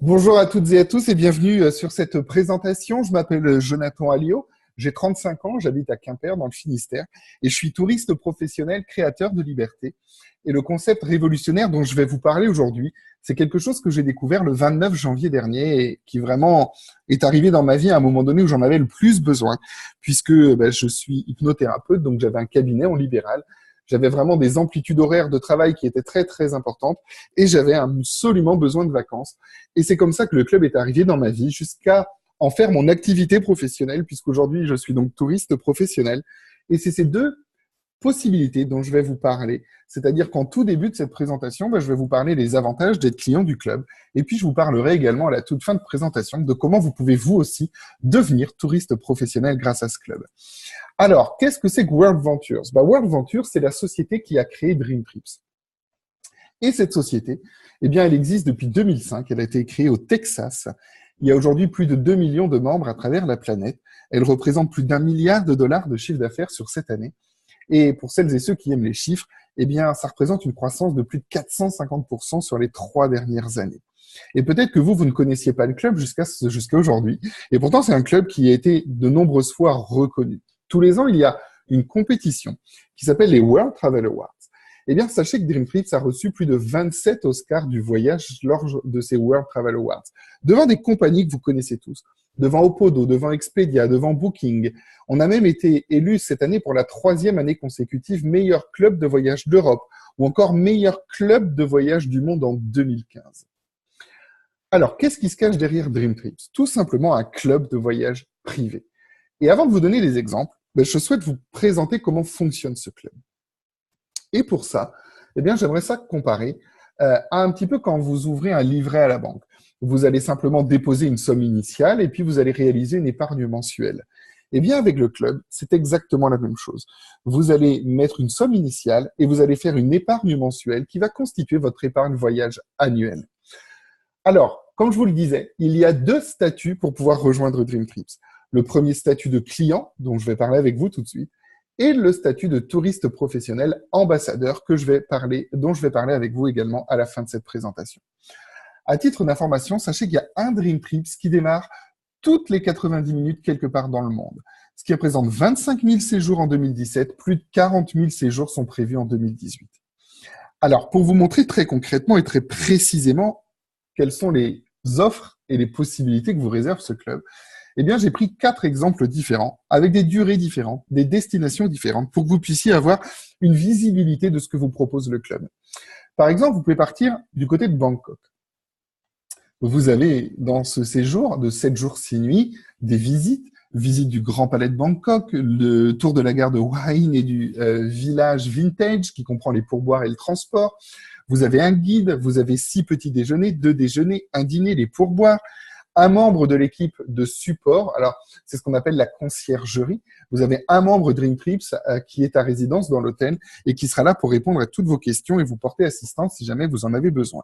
Bonjour à toutes et à tous et bienvenue sur cette présentation. Je m'appelle Jonathan Alliot, j'ai 35 ans, j'habite à Quimper dans le Finistère et je suis touriste professionnel créateur de liberté. Et le concept révolutionnaire dont je vais vous parler aujourd'hui, c'est quelque chose que j'ai découvert le 29 janvier dernier et qui vraiment est arrivé dans ma vie à un moment donné où j'en avais le plus besoin puisque je suis hypnothérapeute, donc j'avais un cabinet en libéral. J'avais vraiment des amplitudes horaires de travail qui étaient très, très importantes et j'avais absolument besoin de vacances. Et c'est comme ça que le club est arrivé dans ma vie jusqu'à en faire mon activité professionnelle, puisqu'aujourd'hui, je suis donc touriste professionnel. Et c'est ces deux possibilités dont je vais vous parler. C'est-à-dire qu'en tout début de cette présentation, je vais vous parler des avantages d'être client du club. Et puis, je vous parlerai également à la toute fin de présentation de comment vous pouvez vous aussi devenir touriste professionnel grâce à ce club. Alors, qu'est-ce que c'est que World Ventures? World Ventures, c'est la société qui a créé Dream Trips. Et cette société, eh bien, elle existe depuis 2005. Elle a été créée au Texas. Il y a aujourd'hui plus de 2 millions de membres à travers la planète. Elle représente plus d'1 milliard de dollars de chiffre d'affaires sur cette année. Et pour celles et ceux qui aiment les chiffres, eh bien, ça représente une croissance de plus de 450% sur les 3 dernières années. Et peut-être que vous ne connaissiez pas le club jusqu'à aujourd'hui. Et pourtant, c'est un club qui a été de nombreuses fois reconnu. Tous les ans, il y a une compétition qui s'appelle les World Travel Awards. Eh bien, sachez que Dream Trips a reçu plus de 27 Oscars du voyage lors de ces World Travel Awards, devant des compagnies que vous connaissez tous, devant Opodo, devant Expedia, devant Booking. On a même été élu cette année pour la 3e année consécutive meilleur club de voyage d'Europe, ou encore meilleur club de voyage du monde en 2015. Alors, qu'est-ce qui se cache derrière Dream Trips? Tout simplement un club de voyage privé. Et avant de vous donner des exemples, je souhaite vous présenter comment fonctionne ce club. Et pour ça, eh bien, j'aimerais ça comparer à un petit peu quand vous ouvrez un livret à la banque. Vous allez simplement déposer une somme initiale et puis vous allez réaliser une épargne mensuelle. Eh bien, avec le club, c'est exactement la même chose. Vous allez mettre une somme initiale et vous allez faire une épargne mensuelle qui va constituer votre épargne voyage annuelle. Alors, comme je vous le disais, il y a 2 statuts pour pouvoir rejoindre Dream Trips. Le premier statut de client, dont je vais parler avec vous tout de suite, et le statut de touriste professionnel ambassadeur dont je vais parler avec vous également à la fin de cette présentation. À titre d'information, sachez qu'il y a un Dream Trips qui démarre toutes les 90 minutes quelque part dans le monde, ce qui représente 25 000 séjours en 2017, plus de 40 000 séjours sont prévus en 2018. Alors, pour vous montrer très concrètement et très précisément quelles sont les offres et les possibilités que vous réserve ce club, eh bien, j'ai pris 4 exemples différents, avec des durées différentes, des destinations différentes, pour que vous puissiez avoir une visibilité de ce que vous propose le club. Par exemple, vous pouvez partir du côté de Bangkok. Vous avez, dans ce séjour de 7 jours 6 nuits, des visite du Grand Palais de Bangkok, le tour de la gare de Hua Hin et du village vintage, qui comprend les pourboires et le transport. Vous avez un guide, vous avez 6 petits déjeuners, 2 déjeuners, un dîner, les pourboires, un membre de l'équipe de support. Alors, c'est ce qu'on appelle la conciergerie. Vous avez un membre Dream Trips qui est à résidence dans l'hôtel et qui sera là pour répondre à toutes vos questions et vous porter assistance si jamais vous en avez besoin.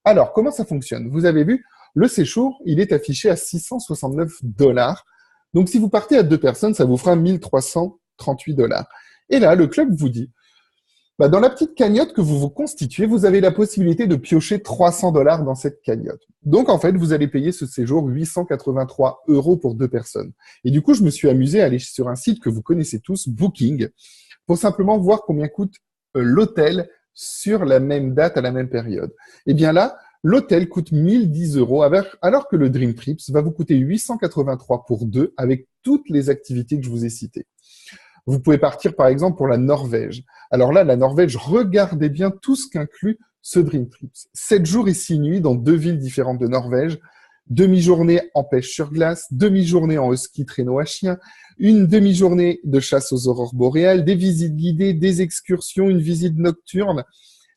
Alors, comment ça fonctionne? Vous avez vu, le séjour, il est affiché à 669 $. Donc, si vous partez à 2 personnes, ça vous fera 1338 $. Et là, le club vous dit, dans la petite cagnotte que vous vous constituez, vous avez la possibilité de piocher 300 $ dans cette cagnotte. Donc, en fait, vous allez payer ce séjour 883 € pour 2 personnes. Et du coup, je me suis amusé à aller sur un site que vous connaissez tous, Booking, pour simplement voir combien coûte l'hôtel sur la même date, à la même période. Et bien là, l'hôtel coûte 1010 € alors que le Dream Trips va vous coûter 883 pour 2 avec toutes les activités que je vous ai citées. Vous pouvez partir, par exemple, pour la Norvège. Alors là, la Norvège, regardez bien tout ce qu'inclut ce Dream Trips. 7 jours et 6 nuits dans 2 villes différentes de Norvège, demi-journée en pêche sur glace, demi-journée en ski traîneau à chien, une demi-journée de chasse aux aurores boréales, des visites guidées, des excursions, une visite nocturne,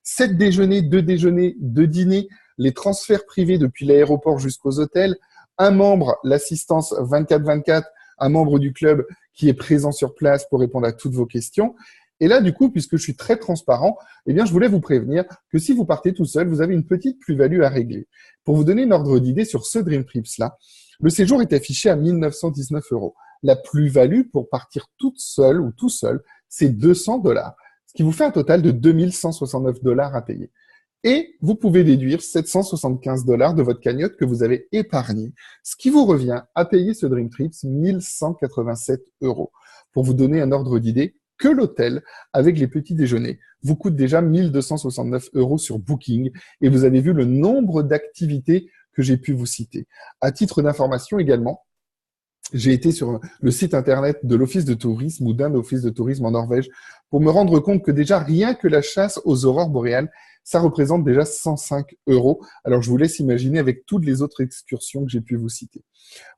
7 déjeuners, 2 déjeuners, 2 dîners, les transferts privés depuis l'aéroport jusqu'aux hôtels, un membre, l'assistance 24/24, un membre du club qui est présent sur place pour répondre à toutes vos questions. Et là, du coup, puisque je suis très transparent, eh bien, je voulais vous prévenir que si vous partez tout seul, vous avez une petite plus-value à régler. Pour vous donner une ordre d'idée sur ce Dream Trips-là, le séjour est affiché à 1919 €. La plus-value pour partir toute seule ou tout seul, c'est 200 $, ce qui vous fait un total de 2169 $ à payer. Et vous pouvez déduire 775 $ de votre cagnotte que vous avez épargné, ce qui vous revient à payer ce Dream Trips 1187 €. Pour vous donner un ordre d'idée, que l'hôtel, avec les petits déjeuners, vous coûte déjà 1269 € sur Booking, et vous avez vu le nombre d'activités que j'ai pu vous citer. À titre d'information également, j'ai été sur le site internet de l'office de tourisme ou d'un office de tourisme en Norvège pour me rendre compte que déjà rien que la chasse aux aurores boréales, ça représente déjà 105 €. Alors je vous laisse imaginer avec toutes les autres excursions que j'ai pu vous citer.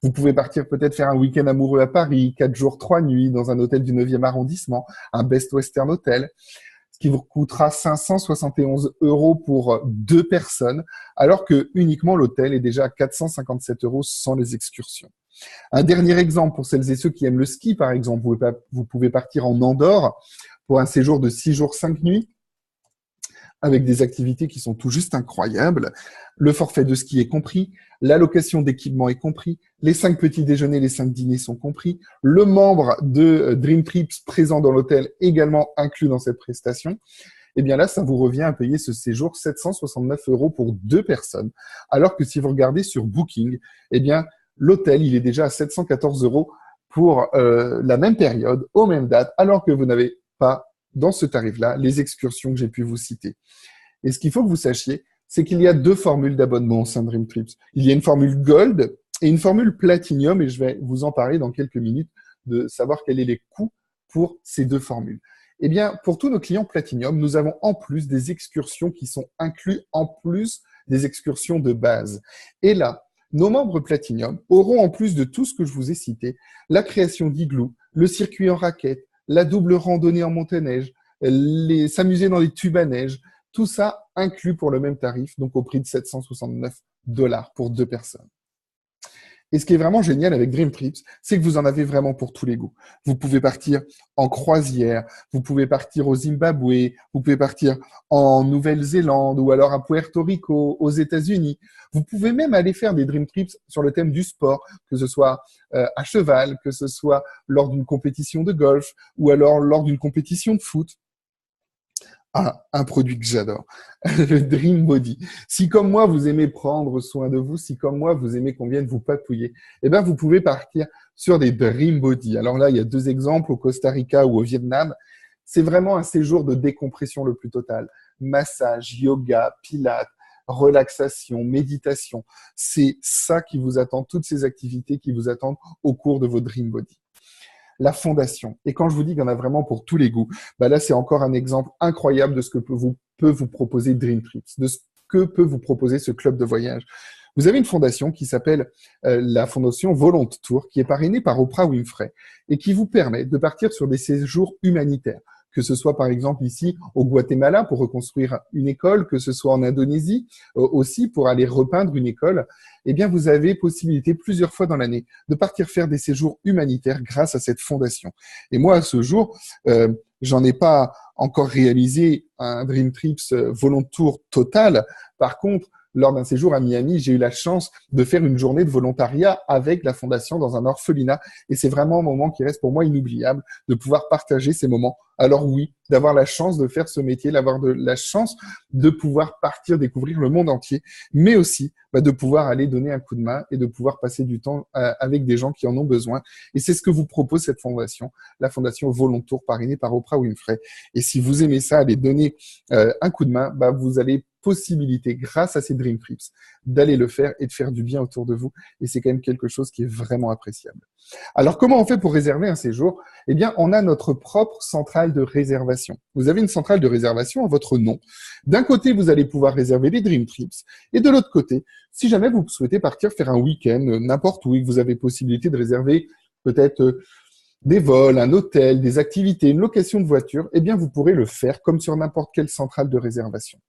Vous pouvez partir peut-être faire un week-end amoureux à Paris, 4 jours, 3 nuits dans un hôtel du 9e arrondissement, un Best Western Hotel, ce qui vous coûtera 571 € pour 2 personnes, alors que uniquement l'hôtel est déjà à 457 € sans les excursions. Un dernier exemple pour celles et ceux qui aiment le ski, par exemple, vous pouvez partir en Andorre pour un séjour de 6 jours, 5 nuits, avec des activités qui sont tout juste incroyables. Le forfait de ski est compris, la location d'équipement est compris, les 5 petits déjeuners, les 5 dîners sont compris, le membre de Dream Trips présent dans l'hôtel également inclus dans cette prestation. Et bien là, ça vous revient à payer ce séjour 769 € pour 2 personnes, alors que si vous regardez sur Booking, eh bien l'hôtel, il est déjà à 714 € pour la même période, aux mêmes dates, alors que vous n'avez pas dans ce tarif-là les excursions que j'ai pu vous citer. Et ce qu'il faut que vous sachiez, c'est qu'il y a 2 formules d'abonnement au sein de Dream Trips. Il y a une formule Gold et une formule Platinum, et je vais vous en parler dans quelques minutes, de savoir quels sont les coûts pour ces 2 formules. Eh bien, pour tous nos clients Platinum, nous avons en plus des excursions qui sont inclus en plus des excursions de base. Et là, nos membres Platinum auront, en plus de tout ce que je vous ai cité, la création d'igloo, le circuit en raquette, la double randonnée en motoneige, s'amuser dans les tubes à neige, tout ça inclus pour le même tarif, donc au prix de 769 $ pour 2 personnes. Et ce qui est vraiment génial avec Dream Trips, c'est que vous en avez vraiment pour tous les goûts. Vous pouvez partir en croisière, vous pouvez partir au Zimbabwe, vous pouvez partir en Nouvelle-Zélande ou alors à Puerto Rico, aux États-Unis. Vous pouvez même aller faire des Dream Trips sur le thème du sport, que ce soit à cheval, que ce soit lors d'une compétition de golf ou alors lors d'une compétition de foot. Ah, un produit que j'adore, le Dream Body. Si comme moi, vous aimez prendre soin de vous, si comme moi, vous aimez qu'on vienne vous papouiller, eh bien, vous pouvez partir sur des Dream Body. Alors là, il y a 2 exemples, au Costa Rica ou au Vietnam. C'est vraiment un séjour de décompression le plus total. Massage, yoga, pilates, relaxation, méditation. C'est ça qui vous attend, toutes ces activités qui vous attendent au cours de vos Dream Body. La fondation. Et quand je vous dis qu'il y en a vraiment pour tous les goûts, bah là, c'est encore un exemple incroyable de ce que peut vous proposer Dream Trips, de ce que peut vous proposer ce club de voyage. Vous avez une fondation qui s'appelle la fondation Volont Tour, qui est parrainée par Oprah Winfrey et qui vous permet de partir sur des séjours humanitaires, que ce soit par exemple ici au Guatemala pour reconstruire une école, que ce soit en Indonésie aussi pour aller repeindre une école. Eh bien, vous avez possibilité plusieurs fois dans l'année de partir faire des séjours humanitaires grâce à cette fondation. Et moi, à ce jour, j'en ai pas encore réalisé un Dream Trips Volont Tour total. Par contre, lors d'un séjour à Miami, j'ai eu la chance de faire une journée de volontariat avec la fondation dans un orphelinat. Et c'est vraiment un moment qui reste pour moi inoubliable de pouvoir partager ces moments. Alors oui, d'avoir la chance de faire ce métier, d'avoir la chance de pouvoir partir découvrir le monde entier, mais aussi de pouvoir aller donner un coup de main et de pouvoir passer du temps avec des gens qui en ont besoin. Et c'est ce que vous propose cette fondation, la fondation Volont Tour parrainée par Oprah Winfrey. Et si vous aimez ça, aller donner un coup de main, vous avez possibilité, grâce à ces Dream Trips, d'aller le faire et de faire du bien autour de vous. Et c'est quand même quelque chose qui est vraiment appréciable. Alors, comment on fait pour réserver un séjour? Eh bien, on a notre propre centrale de réservation. Vous avez une centrale de réservation à votre nom. D'un côté, vous allez pouvoir réserver les Dream Trips. Et de l'autre côté, si jamais vous souhaitez partir faire un week-end, n'importe où, et que vous avez possibilité de réserver peut-être des vols, un hôtel, des activités, une location de voiture, eh bien, vous pourrez le faire comme sur n'importe quelle centrale de réservation.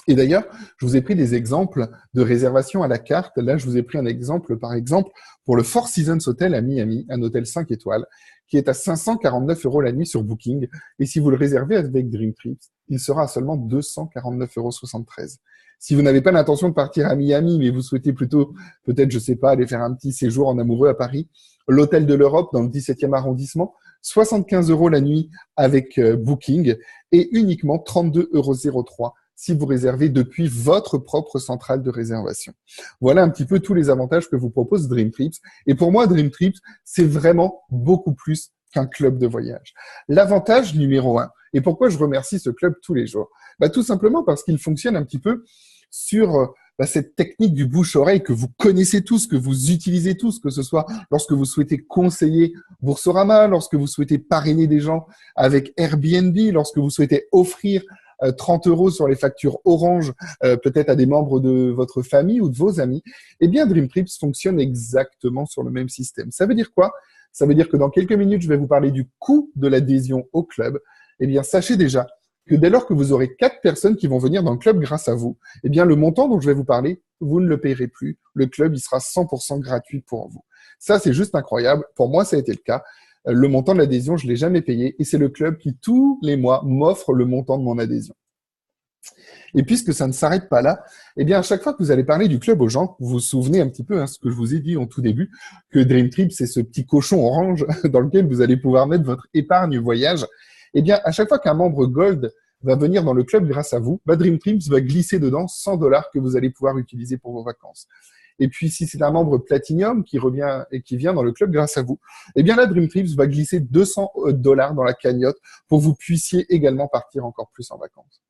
Et d'ailleurs, je vous ai pris des exemples de réservation à la carte. Là, je vous ai pris un exemple, par exemple, pour le Four Seasons Hotel à Miami, un hôtel 5 étoiles, qui est à 549 € la nuit sur Booking. Et si vous le réservez avec Dream Trips, il sera à seulement 249,73 €. Si vous n'avez pas l'intention de partir à Miami, mais vous souhaitez plutôt, peut-être, je sais pas, aller faire un petit séjour en amoureux à Paris, l'Hôtel de l'Europe dans le 17e arrondissement, 75 € la nuit avec Booking et uniquement 32,03 € si vous réservez depuis votre propre centrale de réservation. Voilà un petit peu tous les avantages que vous propose Dream Trips. Et pour moi, Dream Trips, c'est vraiment beaucoup plus qu'un club de voyage. L'avantage numéro 1, et pourquoi je remercie ce club tous les jours, tout simplement parce qu'il fonctionne un petit peu sur cette technique du bouche-oreille que vous connaissez tous, que vous utilisez tous, que ce soit lorsque vous souhaitez conseiller Boursorama, lorsque vous souhaitez parrainer des gens avec Airbnb, lorsque vous souhaitez offrir 30 € sur les factures Orange, peut-être à des membres de votre famille ou de vos amis, eh bien Dream Trips fonctionne exactement sur le même système. Ça veut dire quoi? Ça veut dire que dans quelques minutes, je vais vous parler du coût de l'adhésion au club. Eh bien, sachez déjà que dès lors que vous aurez 4 personnes qui vont venir dans le club grâce à vous, eh bien, le montant dont je vais vous parler, vous ne le payerez plus. Le club, il sera 100% gratuit pour vous. Ça, c'est juste incroyable. Pour moi, ça a été le cas. Le montant de l'adhésion, je ne l'ai jamais payé et c'est le club qui, tous les mois, m'offre le montant de mon adhésion. Et puisque ça ne s'arrête pas là, eh bien, à chaque fois que vous allez parler du club aux gens, vous vous souvenez un petit peu, ce que je vous ai dit en tout début, que Dream Trip, c'est ce petit cochon orange dans lequel vous allez pouvoir mettre votre épargne voyage. Eh bien, à chaque fois qu'un membre Gold va venir dans le club grâce à vous, Dream Trips va glisser dedans 100 $ que vous allez pouvoir utiliser pour vos vacances. Et puis, si c'est un membre Platinum qui revient et qui vient dans le club grâce à vous, eh bien là, Dream Trips va glisser 200 $ dans la cagnotte pour que vous puissiez également partir encore plus en vacances.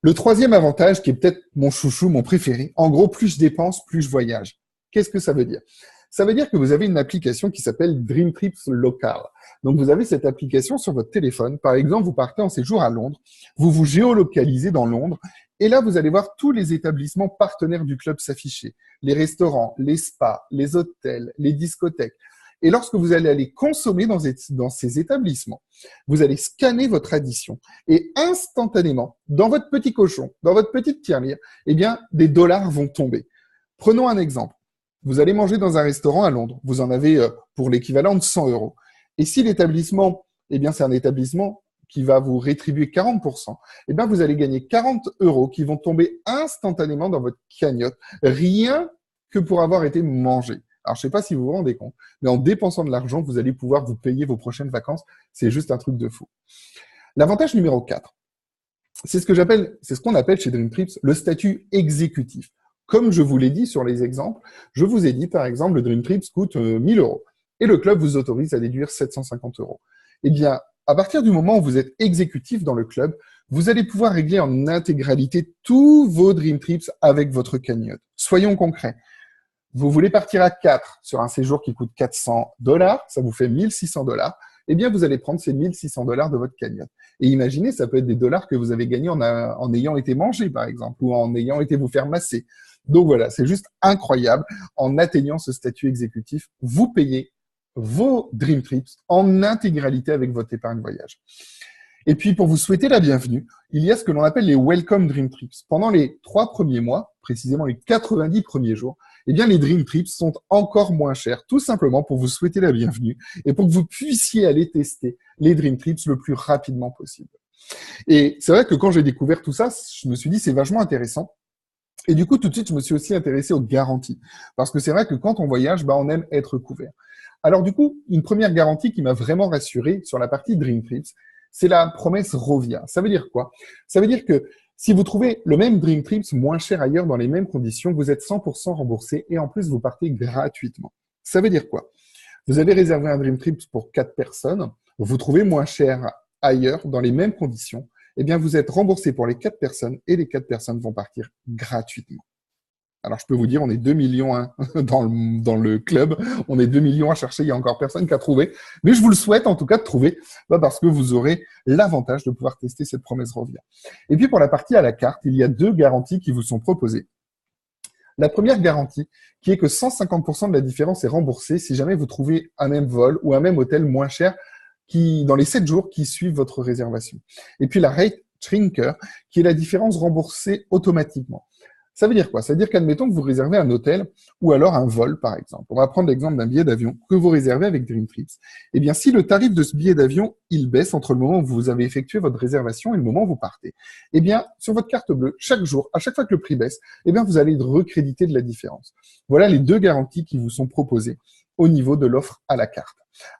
Le troisième avantage, qui est peut-être mon chouchou, mon préféré, en gros, plus je dépense, plus je voyage. Qu'est-ce que ça veut dire? Ça veut dire que vous avez une application qui s'appelle Dream Trips Local. Donc, vous avez cette application sur votre téléphone. Par exemple, vous partez en séjour à Londres, vous vous géolocalisez dans Londres, et là, vous allez voir tous les établissements partenaires du club s'afficher. Les restaurants, les spas, les hôtels, les discothèques. Et lorsque vous allez aller consommer dans ces établissements, vous allez scanner votre addition et instantanément, dans votre petit cochon, dans votre petite tirelire, eh bien, des dollars vont tomber. Prenons un exemple. Vous allez manger dans un restaurant à Londres. Vous en avez pour l'équivalent de 100 €. Et si l'établissement, eh bien, c'est un établissement qui va vous rétribuer 40%, eh bien, vous allez gagner 40 € qui vont tomber instantanément dans votre cagnotte, rien que pour avoir été mangé. Alors, je ne sais pas si vous vous rendez compte, mais en dépensant de l'argent, vous allez pouvoir vous payer vos prochaines vacances. C'est juste un truc de fou. L'avantage numéro 4, c'est ce qu'on appelle chez Dream Trips le statut exécutif. Comme je vous l'ai dit sur les exemples, je vous ai dit, par exemple, le Dream Trips coûte 1000 € et le club vous autorise à déduire 750 €. Eh bien, à partir du moment où vous êtes exécutif dans le club, vous allez pouvoir régler en intégralité tous vos Dream Trips avec votre cagnotte. Soyons concrets. Vous voulez partir à 4 sur un séjour qui coûte 400 $, ça vous fait 1600 $, eh bien, vous allez prendre ces 1600 $ de votre cagnotte. Et imaginez, ça peut être des dollars que vous avez gagnés en ayant été mangé, par exemple, ou en ayant été vous faire masser. Donc voilà, c'est juste incroyable. En atteignant ce statut exécutif, vous payez vos Dream Trips en intégralité avec votre épargne voyage. Et puis, pour vous souhaiter la bienvenue, il y a ce que l'on appelle les Welcome Dream Trips. Pendant les 3 premiers mois, précisément les 90 premiers jours, eh bien, les Dream Trips sont encore moins chers, tout simplement pour vous souhaiter la bienvenue et pour que vous puissiez aller tester les Dream Trips le plus rapidement possible. Et c'est vrai que quand j'ai découvert tout ça, je me suis dit, c'est vachement intéressant. Et du coup, tout de suite, je me suis aussi intéressé aux garanties. Parce que c'est vrai que quand on voyage, on aime être couvert. Alors du coup, une première garantie qui m'a vraiment rassuré sur la partie Dream Trips, c'est la promesse Rovia. Ça veut dire quoi? Ça veut dire que si vous trouvez le même Dream Trips moins cher ailleurs dans les mêmes conditions, vous êtes 100% remboursé et en plus, vous partez gratuitement. Ça veut dire quoi? Vous avez réservé un Dream Trips pour 4 personnes, vous trouvez moins cher ailleurs dans les mêmes conditions, eh bien, vous êtes remboursé pour les 4 personnes et les 4 personnes vont partir gratuitement. Alors, je peux vous dire, on est 2 millions dans le club. On est 2 millions à chercher. Il y a encore personne qui a trouvé. Mais je vous le souhaite, en tout cas, de trouver, parce que vous aurez l'avantage de pouvoir tester cette promesse Rovia. Et puis, pour la partie à la carte, il y a 2 garanties qui vous sont proposées. La première garantie, qui est que 150% de la différence est remboursée si jamais vous trouvez un même vol ou un même hôtel moins cher dans les 7 jours qui suivent votre réservation. Et puis, la rate shrinker, qui est la différence remboursée automatiquement. Ça veut dire quoi? Ça veut dire qu'admettons que vous réservez un hôtel ou alors un vol, par exemple. On va prendre l'exemple d'un billet d'avion que vous réservez avec Dream Trips. Eh bien, si le tarif de ce billet d'avion, il baisse entre le moment où vous avez effectué votre réservation et le moment où vous partez, eh bien, sur votre carte bleue, chaque jour, à chaque fois que le prix baisse, eh bien, vous allez recréditer de la différence. Voilà les 2 garanties qui vous sont proposées au niveau de l'offre à la carte.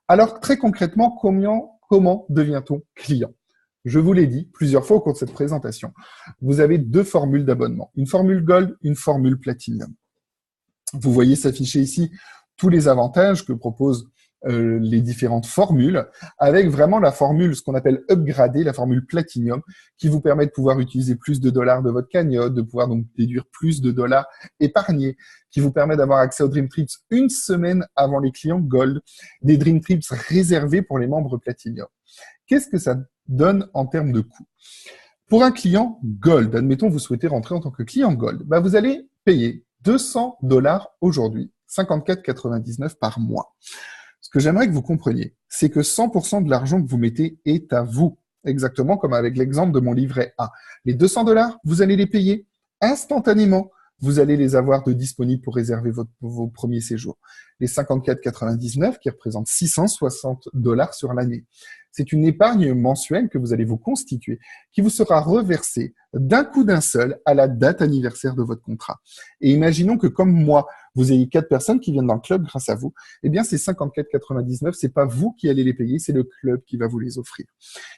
Alors, très concrètement, comment devient-on client? Je vous l'ai dit plusieurs fois au cours de cette présentation. Vous avez deux formules d'abonnement. Une formule Gold, une formule Platinum. Vous voyez s'afficher ici tous les avantages que proposent les différentes formules, avec vraiment la formule, ce qu'on appelle upgradée, la formule Platinum, qui vous permet de pouvoir utiliser plus de dollars de votre cagnotte, de pouvoir donc déduire plus de dollars épargnés, qui vous permet d'avoir accès aux Dream Trips une semaine avant les clients Gold, des Dream Trips réservés pour les membres Platinum. Qu'est-ce que ça donne en termes de coût? Pour un client Gold, admettons vous souhaitez rentrer en tant que client Gold, bah vous allez payer 200 dollars aujourd'hui, 54,99 par mois. Ce que j'aimerais que vous compreniez, c'est que 100% de l'argent que vous mettez est à vous, exactement comme avec l'exemple de mon livret A. Les 200 dollars, vous allez les payer instantanément. Vous allez les avoir de disponibles pour réserver vos premiers séjours. Les 54,99 qui représentent 660 dollars sur l'année. C'est une épargne mensuelle que vous allez vous constituer, qui vous sera reversée d'un coup d'un seul à la date anniversaire de votre contrat. Et imaginons que comme moi, vous ayez 4 personnes qui viennent dans le club grâce à vous, eh bien ces 54,99, c'est pas vous qui allez les payer, c'est le club qui va vous les offrir.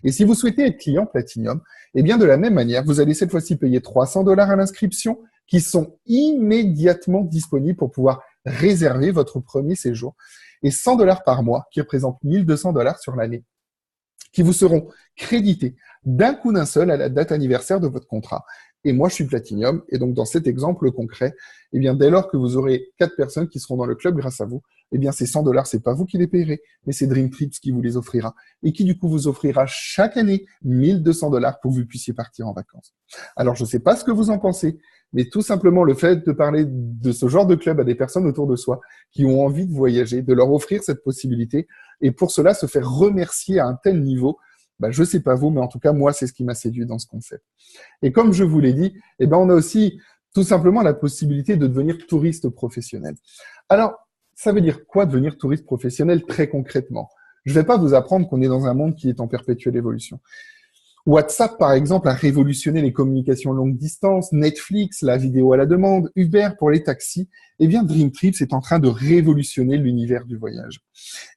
Et si vous souhaitez être client Platinum, eh bien de la même manière, vous allez cette fois-ci payer 300 dollars à l'inscription, qui sont immédiatement disponibles pour pouvoir réserver votre premier séjour, et 100 dollars par mois, qui représentent 1200 dollars sur l'année, qui vous seront crédités d'un coup d'un seul à la date anniversaire de votre contrat. Et moi, je suis Platinum. Et donc, dans cet exemple concret, eh bien, dès lors que vous aurez 4 personnes qui seront dans le club grâce à vous, eh bien, ces 100 dollars, c'est pas vous qui les payerez, mais c'est Dream Trips qui vous les offrira. Et qui, du coup, vous offrira chaque année 1200 dollars pour que vous puissiez partir en vacances. Alors, je ne sais pas ce que vous en pensez, mais tout simplement, le fait de parler de ce genre de club à des personnes autour de soi qui ont envie de voyager, de leur offrir cette possibilité, et pour cela, se faire remercier à un tel niveau, bah, je sais pas vous, mais en tout cas, moi, c'est ce qui m'a séduit dans ce concept. Et comme je vous l'ai dit, eh ben, on a aussi tout simplement la possibilité de devenir touriste professionnel. Alors, ça veut dire quoi devenir touriste professionnel très concrètement? Je ne vais pas vous apprendre qu'on est dans un monde qui est en perpétuelle évolution. WhatsApp, par exemple, a révolutionné les communications longue distance, Netflix, la vidéo à la demande, Uber pour les taxis. Eh bien, Dream Trips est en train de révolutionner l'univers du voyage.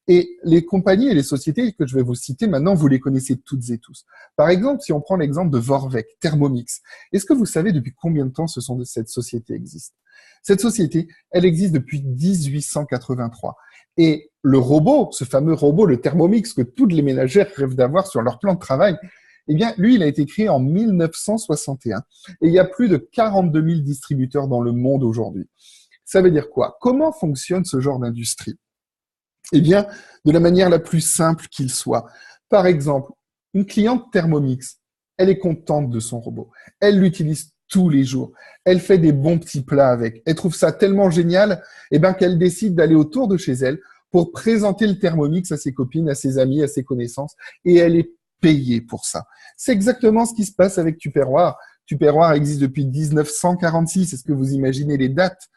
Et les compagnies et les sociétés que je vais vous citer maintenant, vous les connaissez toutes et tous. Par exemple, si on prend l'exemple de Vorwerk, Thermomix, est-ce que vous savez depuis combien de temps cette société existe? Cette société, elle existe depuis 1883. Et le robot, ce fameux robot, le Thermomix, que toutes les ménagères rêvent d'avoir sur leur plan de travail, eh bien, lui, il a été créé en 1961. Et il y a plus de 42 000 distributeurs dans le monde aujourd'hui. Ça veut dire quoi? Comment fonctionne ce genre d'industrie? Eh bien, de la manière la plus simple qu'il soit. Par exemple, une cliente Thermomix, elle est contente de son robot. Elle l'utilise tous les jours. Elle fait des bons petits plats avec. Elle trouve ça tellement génial, eh bien, qu'elle décide d'aller autour de chez elle pour présenter le Thermomix à ses copines, à ses amis, à ses connaissances. Et elle est payée pour ça. C'est exactement ce qui se passe avec Tupperware. Tupperware existe depuis 1946. Est-ce que vous imaginez les dates?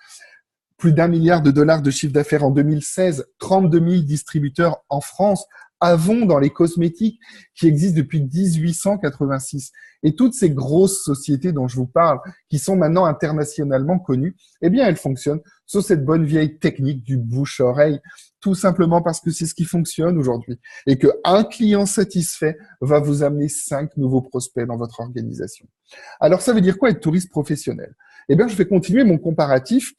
Plus d'1 milliard de dollars de chiffre d'affaires en 2016, 32 000 distributeurs en France, Avon dans les cosmétiques qui existent depuis 1886. Et toutes ces grosses sociétés dont je vous parle, qui sont maintenant internationalement connues, eh bien, elles fonctionnent sur cette bonne vieille technique du bouche-oreille, tout simplement parce que c'est ce qui fonctionne aujourd'hui. Et qu'un client satisfait va vous amener 5 nouveaux prospects dans votre organisation. Alors, ça veut dire quoi être touriste professionnel? Eh bien, je vais continuer mon comparatif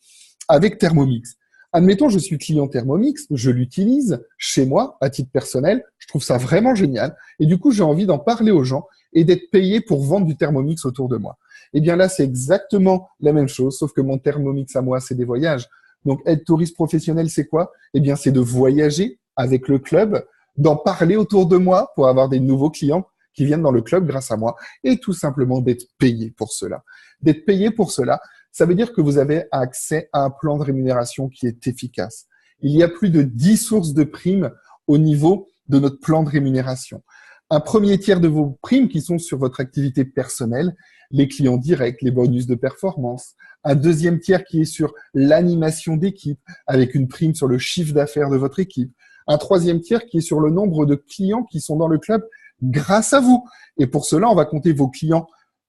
avec Thermomix. Admettons, je suis client Thermomix, je l'utilise chez moi à titre personnel, je trouve ça vraiment génial, et du coup, j'ai envie d'en parler aux gens et d'être payé pour vendre du Thermomix autour de moi. Eh bien là, c'est exactement la même chose, sauf que mon Thermomix à moi, c'est des voyages. Donc, être touriste professionnel, c'est quoi? Eh bien, c'est de voyager avec le club, d'en parler autour de moi pour avoir des nouveaux clients qui viennent dans le club grâce à moi, et tout simplement d'être payé pour cela. D'être payé pour cela, ça veut dire que vous avez accès à un plan de rémunération qui est efficace. Il y a plus de 10 sources de primes au niveau de notre plan de rémunération. Un premier tiers de vos primes qui sont sur votre activité personnelle, les clients directs, les bonus de performance. Un deuxième tiers qui est sur l'animation d'équipe, avec une prime sur le chiffre d'affaires de votre équipe. Un troisième tiers qui est sur le nombre de clients qui sont dans le club grâce à vous. Et pour cela, on va compter vos clients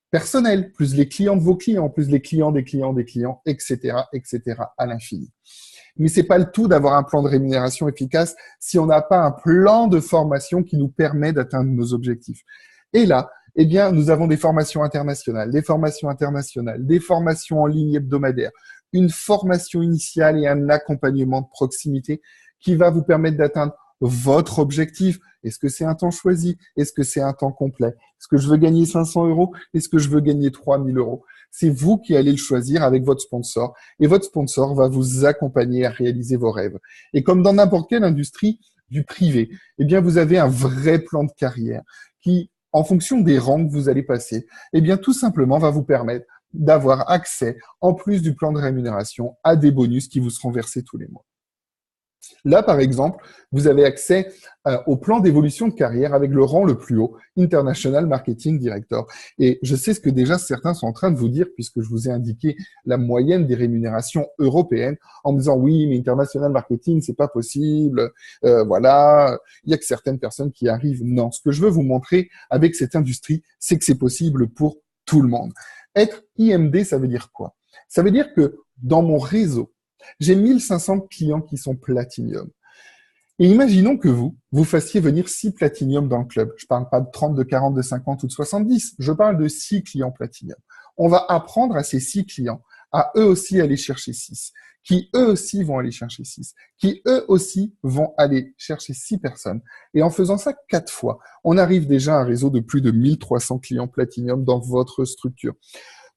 personnel, plus les clients de vos clients, plus les clients des clients des clients, etc., à l'infini. Mais c'est pas le tout d'avoir un plan de rémunération efficace si on n'a pas un plan de formation qui nous permet d'atteindre nos objectifs. Et là, eh bien, nous avons des formations internationales, des formations en ligne hebdomadaires, une formation initiale et un accompagnement de proximité qui va vous permettre d'atteindre votre objectif. Est-ce que c'est un temps choisi? Est-ce que c'est un temps complet? Est-ce que je veux gagner 500 euros? Est-ce que je veux gagner 3000 euros? C'est vous qui allez le choisir avec votre sponsor et votre sponsor va vous accompagner à réaliser vos rêves. Et comme dans n'importe quelle industrie du privé, eh bien, vous avez un vrai plan de carrière qui, en fonction des rangs que vous allez passer, eh bien, tout simplement va vous permettre d'avoir accès, en plus du plan de rémunération, à des bonus qui vous seront versés tous les mois. Là, par exemple, vous avez accès au plan d'évolution de carrière avec le rang le plus haut, International Marketing Director. Et je sais ce que déjà certains sont en train de vous dire, puisque je vous ai indiqué la moyenne des rémunérations européennes, en me disant oui, mais International Marketing, c'est pas possible. Voilà, il y a que certaines personnes qui arrivent. Non, ce que je veux vous montrer avec cette industrie, c'est que c'est possible pour tout le monde. Être IMD, ça veut dire quoi? Ça veut dire que dans mon réseau, j'ai 1500 clients qui sont Platinium. Et imaginons que vous fassiez venir 6 Platinium dans le club. Je ne parle pas de 30, de 40, de 50 ou de 70. Je parle de 6 clients Platinium. On va apprendre à ces 6 clients à eux aussi aller chercher 6, qui eux aussi vont aller chercher 6, qui eux aussi vont aller chercher 6 personnes. Et en faisant ça 4 fois, on arrive déjà à un réseau de plus de 1300 clients Platinium dans votre structure.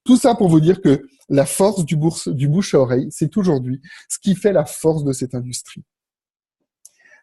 Tout ça pour vous dire que la force du bouche à oreille, c'est aujourd'hui ce qui fait la force de cette industrie.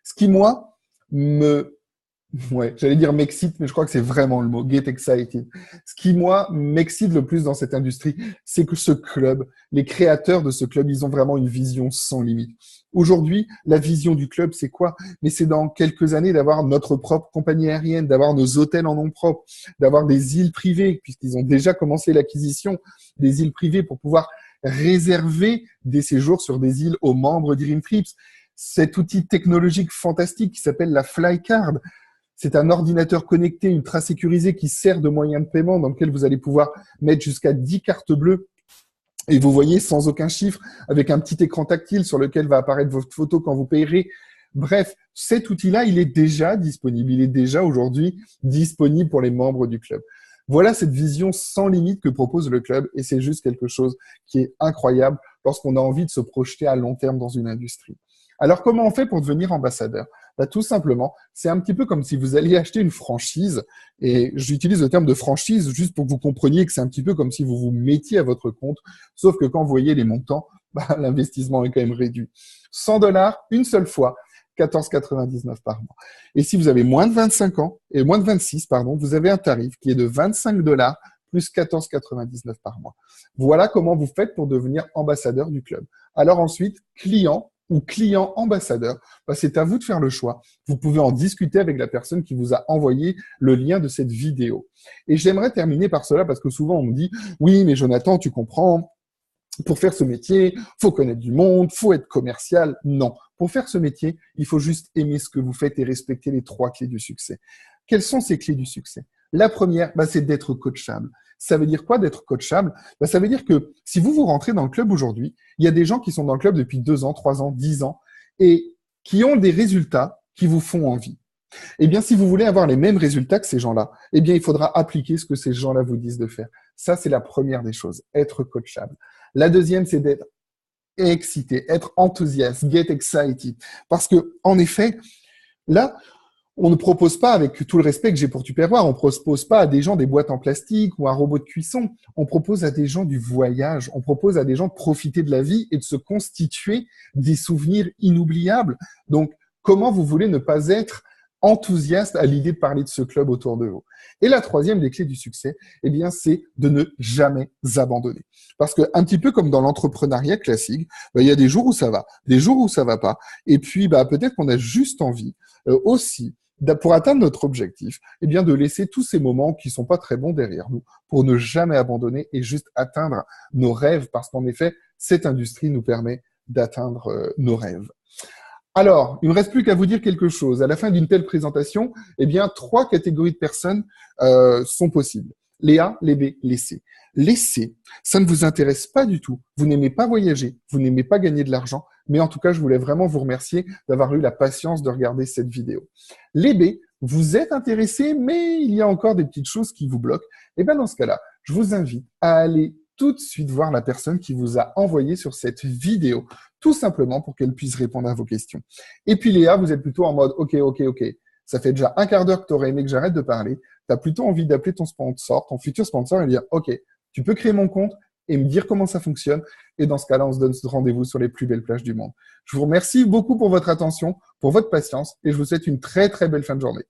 Ce qui, moi, j'allais dire m'excite, mais je crois que c'est vraiment le mot, get excited. Ce qui, moi, m'excite le plus dans cette industrie, c'est que ce club, les créateurs de ce club, ils ont vraiment une vision sans limite. Aujourd'hui, la vision du club, c'est quoi? Mais c'est dans quelques années d'avoir notre propre compagnie aérienne, d'avoir nos hôtels en nom propre, d'avoir des îles privées, puisqu'ils ont déjà commencé l'acquisition des îles privées pour pouvoir réserver des séjours sur des îles aux membres d'Irim Trips. Cet outil technologique fantastique qui s'appelle la Flycard, c'est un ordinateur connecté, ultra sécurisé qui sert de moyen de paiement dans lequel vous allez pouvoir mettre jusqu'à 10 cartes bleues. Et vous voyez sans aucun chiffre, avec un petit écran tactile sur lequel va apparaître votre photo quand vous payerez. Bref, cet outil-là, il est déjà disponible. Il est déjà aujourd'hui disponible pour les membres du club. Voilà cette vision sans limite que propose le club et c'est juste quelque chose qui est incroyable lorsqu'on a envie de se projeter à long terme dans une industrie. Alors, comment on fait pour devenir ambassadeur? Tout simplement, c'est un petit peu comme si vous alliez acheter une franchise, et j'utilise le terme de franchise juste pour que vous compreniez que c'est un petit peu comme si vous vous mettiez à votre compte, sauf que quand vous voyez les montants, l'investissement est quand même réduit. 100 $, une seule fois, 14,99 par mois. Et si vous avez moins de 25 ans, et moins de 26, pardon, vous avez un tarif qui est de 25 $ plus 14,99 par mois. Voilà comment vous faites pour devenir ambassadeur du club. Alors ensuite, client ou client ambassadeur, c'est à vous de faire le choix. Vous pouvez en discuter avec la personne qui vous a envoyé le lien de cette vidéo. Et j'aimerais terminer par cela parce que souvent on me dit « Oui, mais Jonathan, tu comprends, pour faire ce métier, faut connaître du monde, faut être commercial. » Non. Pour faire ce métier, il faut juste aimer ce que vous faites et respecter les 3 clés du succès. Quelles sont ces clés du succès? La première, c'est d'être coachable. Ça veut dire quoi d'être coachable? Ça veut dire que si vous rentrez dans le club aujourd'hui, il y a des gens qui sont dans le club depuis 2 ans, 3 ans, 10 ans et qui ont des résultats qui vous font envie. Eh bien, si vous voulez avoir les mêmes résultats que ces gens-là, eh bien, il faudra appliquer ce que ces gens-là vous disent de faire. Ça, c'est la première des choses, être coachable. La deuxième, c'est d'être excité, être enthousiaste, get excited. Parce que, en effet, là, on ne propose pas, avec tout le respect que j'ai pour Tupperware, on ne propose pas à des gens des boîtes en plastique ou un robot de cuisson. On propose à des gens du voyage. On propose à des gens de profiter de la vie et de se constituer des souvenirs inoubliables. Donc, comment vous voulez ne pas être enthousiaste à l'idée de parler de ce club autour de vous? Et la troisième des clés du succès, eh bien, c'est de ne jamais abandonner. Parce que, un petit peu comme dans l'entrepreneuriat classique, il y a des jours où ça va, des jours où ça va pas. Et puis, peut-être qu'on a juste envie aussi, pour atteindre notre objectif, eh bien, de laisser tous ces moments qui sont pas très bons derrière nous pour ne jamais abandonner et juste atteindre nos rêves parce qu'en effet, cette industrie nous permet d'atteindre nos rêves. Alors, il ne me reste plus qu'à vous dire quelque chose. À la fin d'une telle présentation, eh bien, 3 catégories de personnes sont possibles. Les A, les B, les C. Les C, ça ne vous intéresse pas du tout. Vous n'aimez pas voyager, vous n'aimez pas gagner de l'argent, mais en tout cas, je voulais vraiment vous remercier d'avoir eu la patience de regarder cette vidéo. Les B, vous êtes intéressé, mais il y a encore des petites choses qui vous bloquent, et bien dans ce cas-là, je vous invite à aller tout de suite voir la personne qui vous a envoyé sur cette vidéo, tout simplement pour qu'elle puisse répondre à vos questions. Et puis Léa, vous êtes plutôt en mode « Ok, ça fait déjà un quart d'heure que tu aurais aimé que j'arrête de parler, tu as plutôt envie d'appeler ton sponsor, ton futur sponsor, et lui dire « Ok, tu peux créer mon compte et me dire comment ça fonctionne. » Et dans ce cas-là, on se donne rendez-vous sur les plus belles plages du monde. Je vous remercie beaucoup pour votre attention, pour votre patience, et je vous souhaite une très, très belle fin de journée.